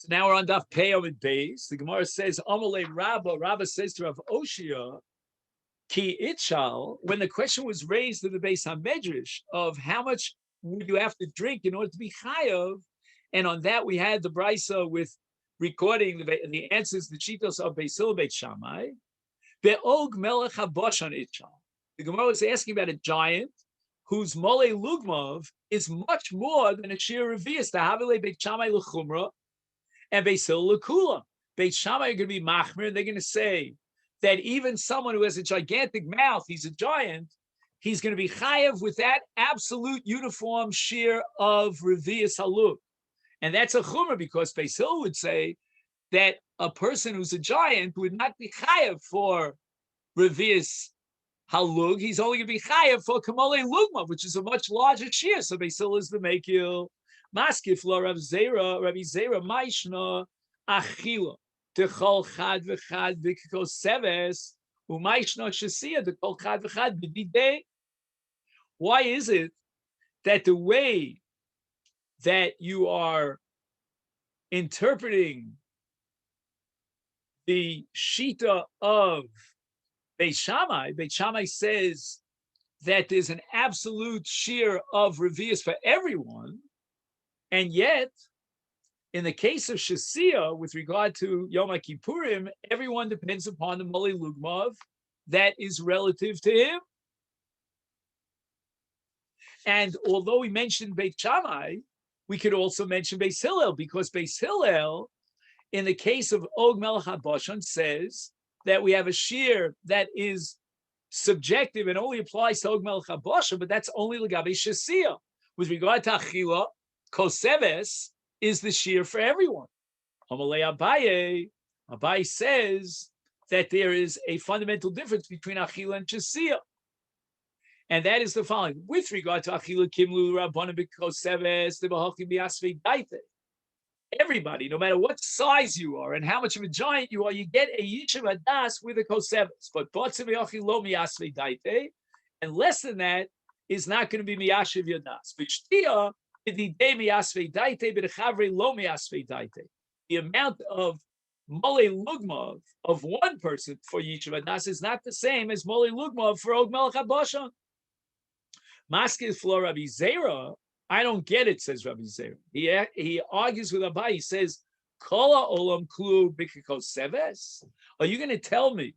So now we're on Daf Pei Amud Beis. The Gemara says, Amalei Rabba. Rabba says to Rav Oshia, Ki Itchal, when the question was raised in the Beis HaMedrash of how much would you have to drink in order to be chayav, and on that we had the brisa with recording the answers, the chitos of Beis Hillel Beit Shammai. Be'og melech haboshan Itchal. The Gemara was asking about a giant whose mole lugmav is much more than a shir revius. The Havile Beit Shammai l'chumra and Beis Hillel l'kula. Beit Shammai are going to be machmir, and they're going to say that even someone who has a gigantic mouth, he's a giant, he's going to be chayav with that absolute uniform shear of revius halug. And that's a chumrah because Beis Hillel would say that a person who's a giant would not be chayav for revius halug. He's only going to be chayav for kamole lugma, which is a much larger shear. So Beis Hillel is the mekil. Maskif lo Rabbi Zera, Maishna, Achila. Techol chad v'chad v'kikos seves u'maishna shesiya techol chad v'chad b'didei. Why is it that the way that you are interpreting the shita of Beit Shammai says that there's an absolute shear of revius for everyone, and yet in the case of Shasiya, with regard to Yoma Kippurim, everyone depends upon the Moli Lugmav that is relative to him. And although we mentioned Beit Shammai, we could also mention Beis Hillel, because Beis Hillel, in the case of Og Melech HaBashan, says that we have a shear that is subjective and only applies to Og Melech HaBashan, but that's only L'gabe Shasiya. With regard to Achila, Koseves is the shear for everyone. Amalei Abaye says that there is a fundamental difference between Achila and Shasiya. And that is the following. With regard to Achila, Kimlu, Rabbanan, Koseves, the Bahachim, Biasve, Daite. Everybody, no matter what size you are and how much of a giant you are, you get a Yishuv Adas with a Koseves. But Botze Lo Miasve Daite, and less than that is not going to be Miyashiv Yadas. V'shtia, the amount of mole lugma of one person for Yishuv Adas is not the same as mole lugma for Og Melech HaBashan. Maskil Flo Rabbi Zera, I don't get it, says Rabbi Zera. He argues with Abai. He says, Kola olam klu b'kikos seves. Are you going to tell me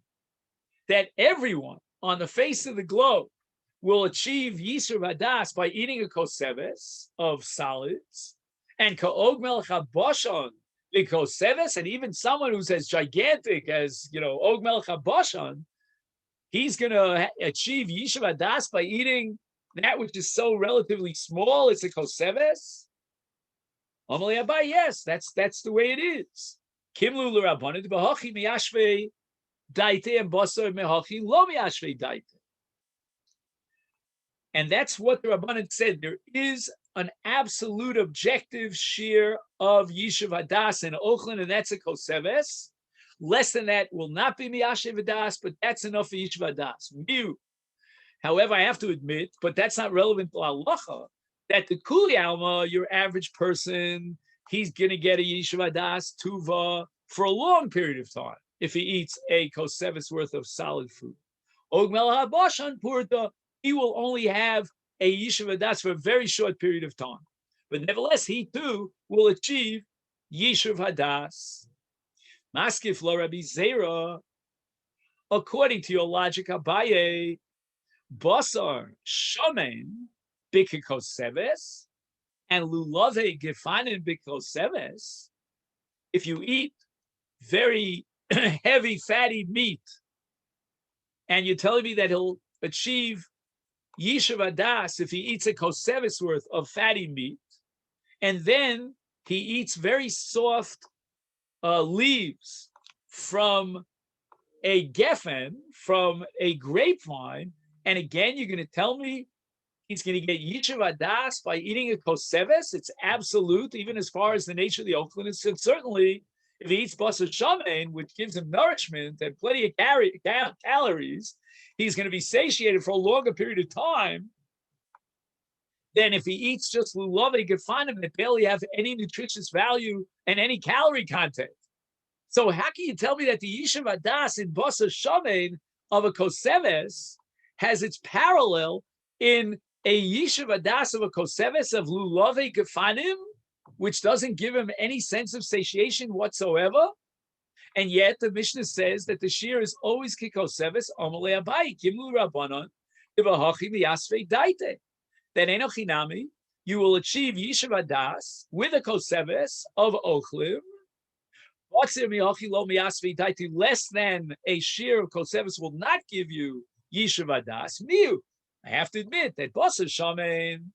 that everyone on the face of the globe will achieve Yishuv Hadas by eating a koseves of solids, and ka'og melech habashan koseves, and even someone who's as gigantic as Og melech habashan, he's going to achieve Yishuv Hadas by eating that which is so relatively small. It's a koseves. Amalei Abai, yes, that's the way it is. Kimlu l'Rabbanan b'hachi miyashvei daite and basar mehachi lo miyashvei daite. And that's what the Rabbanan said. There is an absolute objective shear of Yishuv Hadas and Ochlin, and that's a Koseves. Less than that will not be Miyashiv Hadas, but that's enough for Yishuv Hadas. However, I have to admit, but that's not relevant to halacha, that the Kuli Alma, your average person, he's going to get a Yishuv Hadas Tuva for a long period of time if he eats a Koseves worth of solid food. Og Melech HaBashan Purta, he will only have a Yishuv Hadas for a very short period of time. But nevertheless, he too will achieve Yishuv Hadas. Maskif lo Rabbi Zera, according to your logic, Abaye, Basar Shomen Bikikoseves and Lulave Gefanin Bikoseves, if you eat very heavy, fatty meat, and you're telling me that he'll achieve Yishuv Hadas if he eats a koseves worth of fatty meat, and then he eats very soft leaves from a geffen, from a grapevine, and again, you're going to tell me he's going to get Yishuv Hadas by eating a koseves? It's absolute, even as far as the nature of the Ochlin is concerned. Certainly, if he eats basar shamein, which gives him nourishment and plenty of calories, he's going to be satiated for a longer period of time. than if he eats just lulav gefanim that barely have any nutritious value and any calorie content. So how can you tell me that the Yishuv Adas in Basa Shamein of a Koseves has its parallel in a Yishuv Adas of a Koseves of lulav gefanim, which doesn't give him any sense of satiation whatsoever? And yet the Mishnah says that the shear is always kikoseves amalei abai kimlu rabbanon ivahachi miyasvei daite. That enochinami, you will achieve yishuv adas with a koseves of ochlim. Less than a shear of koseves will not give you yishuv adas. Miu, I have to admit that basa shamein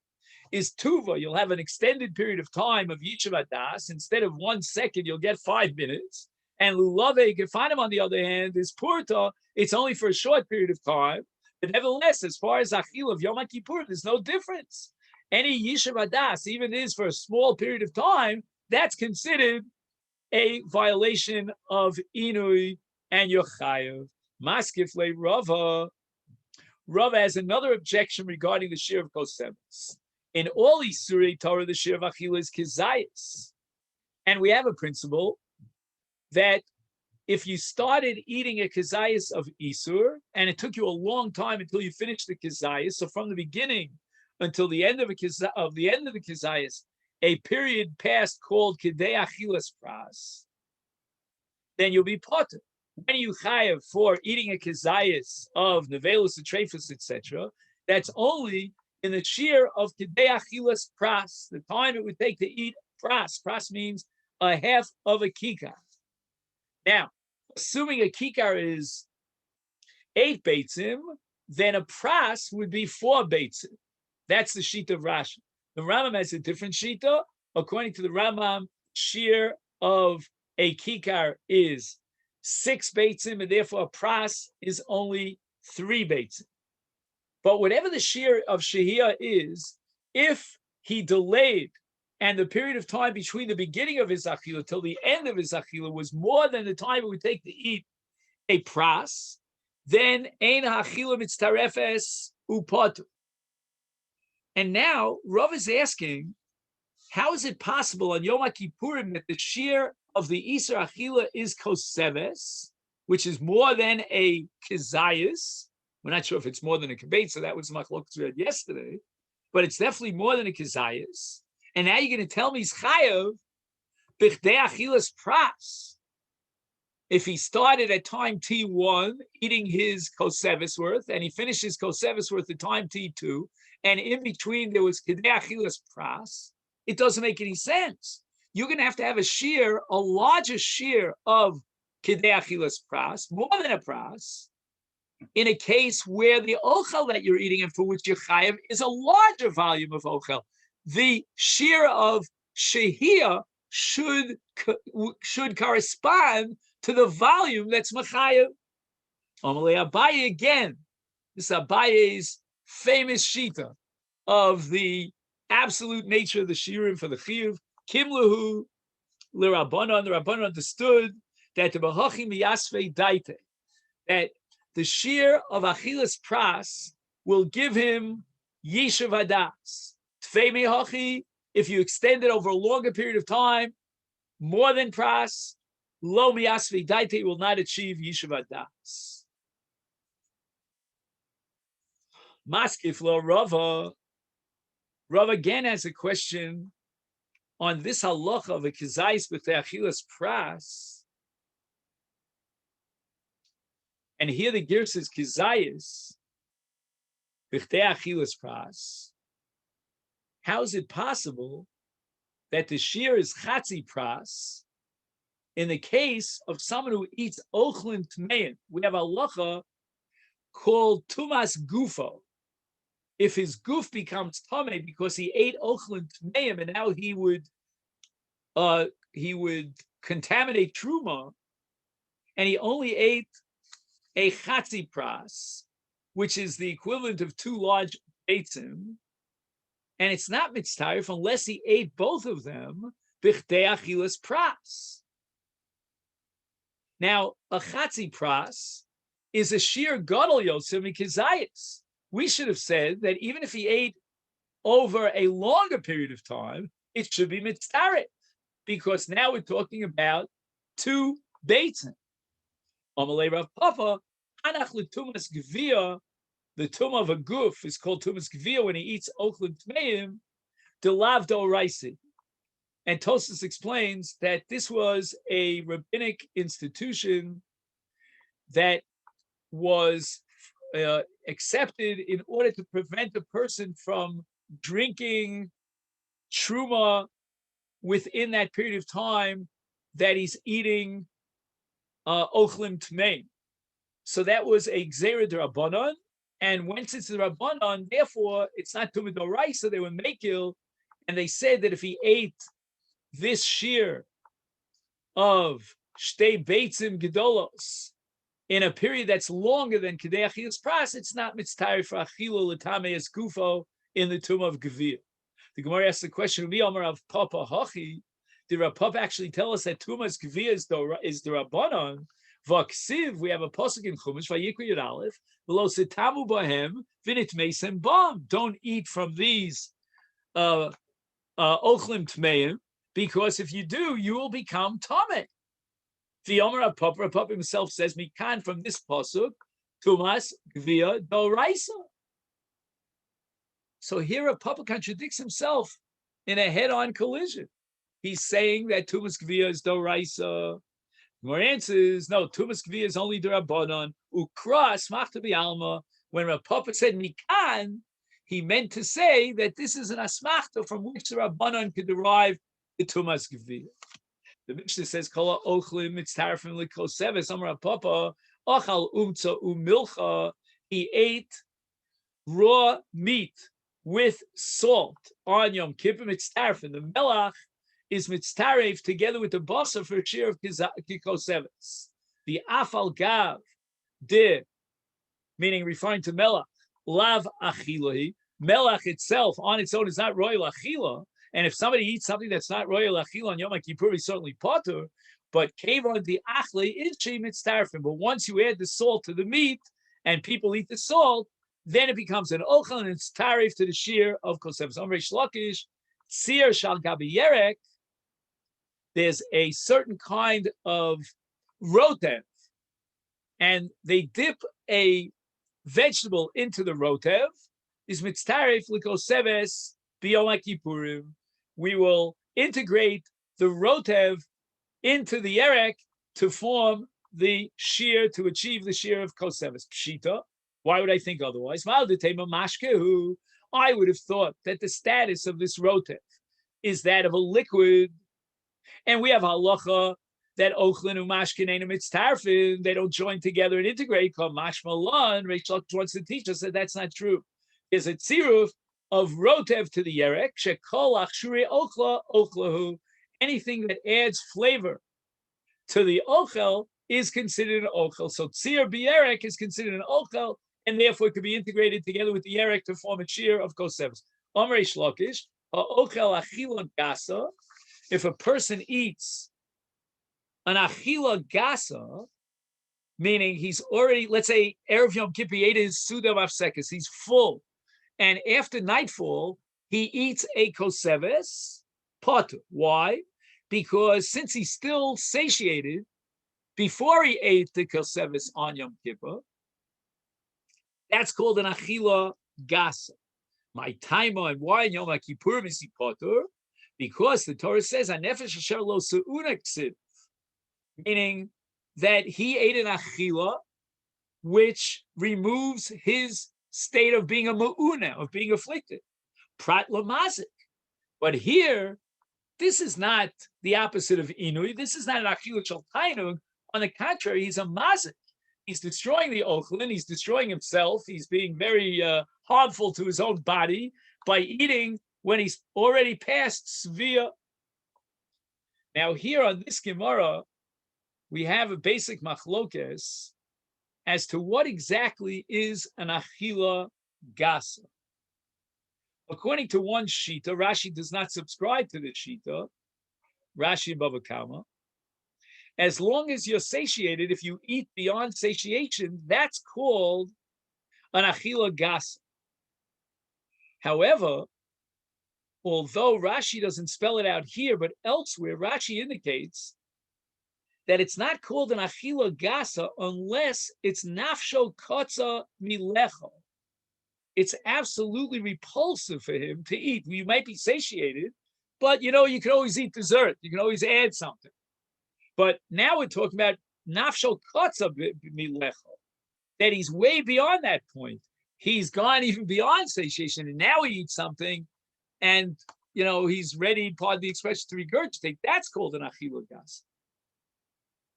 is tuva. You'll have an extended period of time of yishuv adas. Instead of 1 second, you'll get 5 minutes. And lulave gefanim, on the other hand, is purta. It's only for a short period of time. But nevertheless, as far as achil of Yom Kippur, there's no difference. Any yishuv adas, even is for a small period of time, that's considered a violation of inui and yochayev. Maskifle Rava. Rava has another objection regarding the shear of koseves. In all Isurei Torah, the shear of achil is kizayis. And we have a principle that if you started eating a kizayis of Isur, and it took you a long time until you finished the kizayis, so from the beginning until the end of the kizayis, a period passed called kidei achilas pras, then you'll be potter. When you chayav for eating a kizayis of nevelus and trefus, etc., that's only in the shear of kidei achilas pras, the time it would take to eat pras. Pras means a half of a kikar. Now, assuming a kikar is 8 beitzim, then a pras would be 4 beitzim. That's the shita of Rashi. The Rambam has a different shita. According to the Rambam, shear of a kikar is 6 beitzim, and therefore a pras is only 3 beitzim. But whatever the shear of shehiyah is, if he delayed and the period of time between the beginning of his achila till the end of his achila was more than the time it would take to eat a pras, then ein ha'achila mitztarefes upatu. And now Rav is asking, how is it possible on Yom Kippurim that the shear of the Isur achila is koseves, which is more than a kizayis? We're not sure if it's more than a kibetz, so that was machlokes we had yesterday, but it's definitely more than a kizayis. And now you're going to tell me he's chayav b'chdei achilas pras. If he started at time T1 eating his koseves worth, and he finished his koseves worth at time T2, and in between there was kidei achilas pras, it doesn't make any sense. You're going to have a shear, a larger shear of kidei achilas pras, more than a pras, in a case where the ochel that you're eating and for which you're chayav is a larger volume of ochel. The shear of shehiyah should correspond to the volume that's machayev. Amalei Abaye again. This is Abaye's famous shita of the absolute nature of the shirim for the chiyuv. Kimlahu l'Rabbanan. The Rabbanan understood that the b'hachim miyasvei daite, that the shear of achilas pras will give him yishuv hadas. If you extend it over a longer period of time, more than pras, lo miyasvi daite will not achieve yishuv hadas. Maskif lo Rava. Rava again has a question on this halacha of a kizayis b'tei achilas pras. And here the ger says kizayis b'tei achilas pras. How is it possible that the shear is chatzi pras in the case of someone who eats ochlin tmein? We have a halacha called tumas gufo. If his goof becomes tamei because he ate ochlin tmeim and now he would contaminate truma, and he only ate a chatzi pras, which is the equivalent of 2 large beitzim, and it's not mitztarif unless he ate both of them b'chdei achilas pras. Now, a chatzi pras is a sheer gadol yosem mikizayis. We should have said that even if he ate over a longer period of time, it should be mitzaref, because now we're talking about two beitzim. Amalei Rav Papa, Hanach l'tumas gvia, the tum of a goof is called tumas gvia when he eats ochlim tmeim, delav doraisi. And Tosfos explains that this was a rabbinic institution that was accepted in order to prevent a person from drinking truma within that period of time that he's eating ochlim tmeim. So that was a gzera d'Rabbanan, and once it's the Rabbanan, therefore it's not tumah d'oraisa. They were mekil, and they said that if he ate this shear of shtei beitzim gedolos in a period that's longer than kedei achilas pras, it's not mitztari for achilo l'tamei es gufo in the tumah of gevir. The Gemara asks the question: "Mi Amar Rav Papa Hachi? Did Rav Papa actually tell us that tumas gevir is the Rabbanon?" Vaksiv, we have a pasuk in Chumash, Vayikra Yud Aleph, below sitamu bahem vinit meisem bam. Don't eat from these ochlim tmeim, because if you do, you will become tameh. The Yomer Papa himself says, "Mikan from this pasuk, tumas gvia doraisa." So here a Papa contradicts himself in a head-on collision. He's saying that tumas gvia is doraisa. More answers, no, tumas gvia is only d'Rabbanan. Ukra smachta b'alma. When Rav Papa said mikan, he meant to say that this is an asmachta from which the Rabbanan could derive the tumas gvia. The Mishnah says, "Kol ochlim mitztarfim l'koseves." Amar Rav Papa, "Ochal umtza umilcha." He ate raw meat with salt on Yom Kippur. Mitztarfim. The melach is mitztaref together with the basa for a share of kikoseves. The afal gav de, meaning referring to melach, lav achilahi. Melach itself on its own is not royal achila. And if somebody eats something that's not royal achila on Yom Kippur, he's certainly potter. But kevon the achle is she mitztarfim. But once you add the salt to the meat and people eat the salt, then it becomes an ochel and it's tarif to the shear of koseves. Amrei Shlokish, tzir shal gabi yerek. There's a certain kind of rotev, and they dip a vegetable into the rotev. Is mitztaref l'koseves b'yom kippurim. We will integrate the rotev into the yerek to form the shear, to achieve the shear of koseves. Pshita. Why would I think otherwise? I would have thought that the status of this rotev is that of a liquid. And we have halacha that ochlin and mashkin ain't mitztarfin. They don't join together and integrate. Called mashmalan. Rachel wants to teach us that that's not true. There's a tziruf of rotev to the yerek. Shekol achshuri ochla ochlahu. Anything that adds flavor to the ochel is considered an ochel. So tzir b'yerek is considered an ochel, and therefore it could be integrated together with the yerek to form a shear of koseves. Amrei Shlokish, ochel achila gasa. If a person eats an achila gasa, meaning he's already, let's say, Erev Yom Kippur, he ate his Suda Mafsekes, he's full, and after nightfall, he eats a koseves, potu. Why? Because since he's still satiated, before he ate the koseves on Yom Kippur, that's called an achila gasa. My time on why in Yom Kippur is he potu? Because the Torah says, "Anefesh asher lo se'una ksiv," meaning that he ate an achila, which removes his state of being a mu'una, of being afflicted. Prat lamazik. But here, this is not the opposite of inui. This is not an achila shel tainug. On the contrary, he's a mazik. He's destroying the ochlin. He's destroying himself. He's being very harmful to his own body by eating when he's already past Svia. Now here on this Gemara, we have a basic machlokes as to what exactly is an achila gasa. According to one shita, Rashi does not subscribe to this shita, Rashi and Bava Kama. As long as you're satiated, if you eat beyond satiation, that's called an achila gasa. However, although Rashi doesn't spell it out here, but elsewhere, Rashi indicates that it's not called an achila gasa unless it's nafsho kotza milecho. It's absolutely repulsive for him to eat. You might be satiated, but you can always eat dessert. You can always add something. But now we're talking about nafsho kotza milecho, that he's way beyond that point. He's gone even beyond satiation, and now he eats something, and he's ready, pardon the expression, to regurgitate. That's called an achila gas.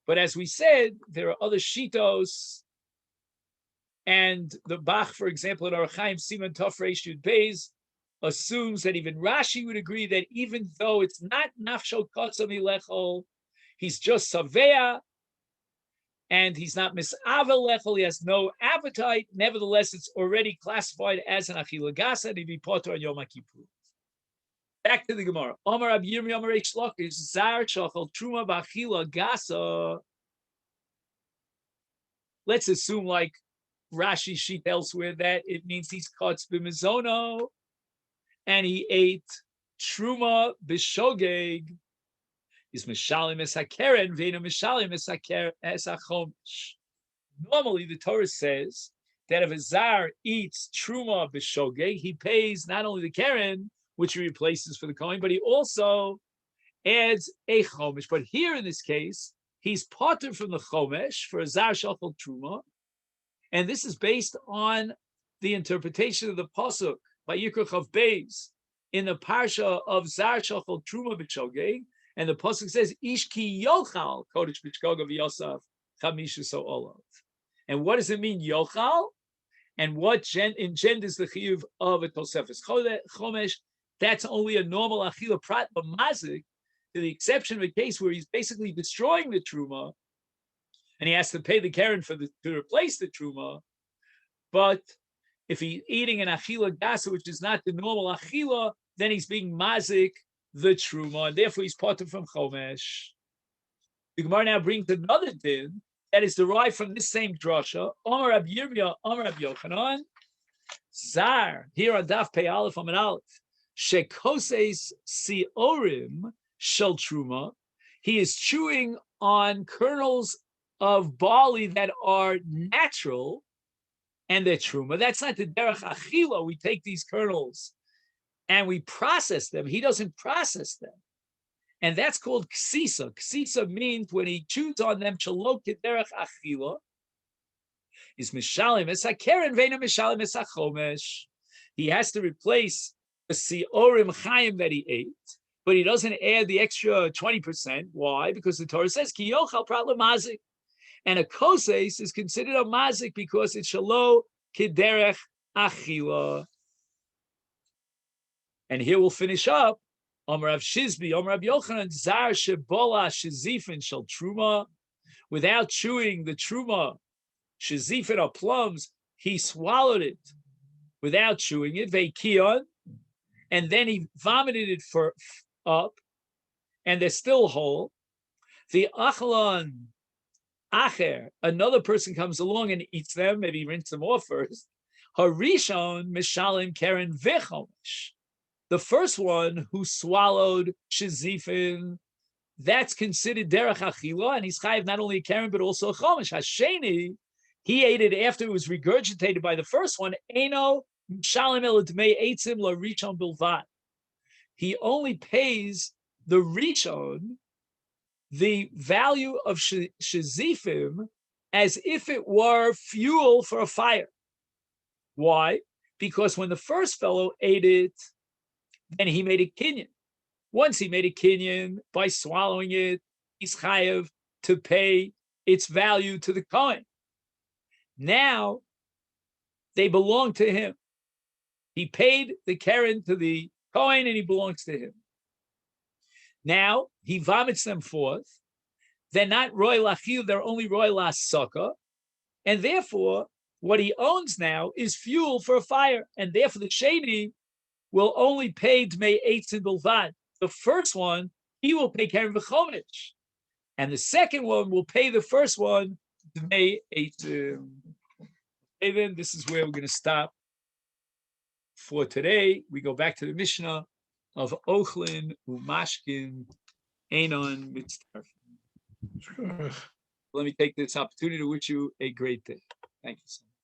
But as we said, there are other shitos, and the Bach, for example, in Arachaim Siman Tov Reish Yud Beis, assumes that even Rashi would agree that even though it's not nafsho kotza milechol, he's just savea, and he's not misavel lechol, he has no appetite. Nevertheless, it's already classified as an achila gasa, and he'd be potter on Yom Kippur. Back to the Gemara. Omar Ab Yirmi Omar Reish Lakish Zar Shachal Truma B'Achila Gasa. Let's assume, like Rashi sheet elsewhere, that it means he's kotz b'mizono, and he ate truma b'shogeg. He's mishalim es hakeren, ve'ena mishalim es hachomish. Normally, the Torah says that if a zar eats truma b'shogeg, he pays not only the keren, which he replaces for the coin, but he also adds a chomesh. But here in this case, he's potter from the chomesh for a zar shachal truma, and this is based on the interpretation of the pasuk by Yikra Chav Beis in the parsha of zar shachal truma b'shogeg, and the pasuk says ish ki yochal kodesh b'shogeg v'yosaf chamisha so olav. And what does it mean, yochal? And what engenders the chiyuv of a tosefes chomesh? That's only a normal achila prat b'mazik, to the exception of a case where he's basically destroying the truma, and he has to pay the keren to replace the truma. But if he's eating an achila gasa, which is not the normal achila, then he's being mazik the truma, and therefore he's parted from chomesh. The Gemara now brings another din that is derived from this same drasha. Omar Ab Yirmiyah, Omar Ab Yochanan, Zar, here on Daf Pei Aleph Amid Aleph, Shekoses Siorim Shel Truma, he is chewing on kernels of barley that are natural, and they're truma. That's not the derech achila. We take these kernels and we process them. He doesn't process them. And that's called ksisa. Ksisa means when he chews on them, shalok derech achila, is mishalim es hakeren veina mishalim es hachomesh. He has to replace the siorim chayim that he ate, but he doesn't add the extra 20%. Why? Because the Torah says ki yochal prat lemazik. And a koses is considered a mazik because it's shalo kiderech achila. And here we'll finish up. Amar Rav Shizbi, Amar Rav Yochanan, zar shebola shizifin shel truma. Without chewing the truma, shizifin or plums, he swallowed it without chewing it, veikion, and then he vomited it up, and they're still whole. The achlan acher, another person comes along and eats them, maybe rinse them off first. Harishon mishalim keren vechomish. The first one who swallowed shizifin, that's considered derech achila, and he's chayiv not only a keren but also a chomish. Hasheni, he ate it after it was regurgitated by the first one. Eno mishalim el dmei eitzim la rishon bilvad. He only pays the rishon, the value of shizifim, as if it were fuel for a fire. Why? Because when the first fellow ate it, then he made a kinyan. Once he made a kinyan, by swallowing it, he's chayav to pay its value to the kohen. Now, they belong to him. He paid the keren to the kohen, and he belongs to him. Now, he vomits them forth. They're not roy lachil, they're only roy lasaka. And therefore, what he owns now is fuel for a fire. And therefore, the sheni will only pay dmei eitzim bilvad. The first one, he will pay keren v'chomich. And the second one will pay the first one dmei eitzim. Okay, then this is where we're going to stop for today. We go back to the Mishnah of Ochlin Umashkin Einon Mitzdarfin. Let me take this opportunity to wish you a great day. Thank you so much.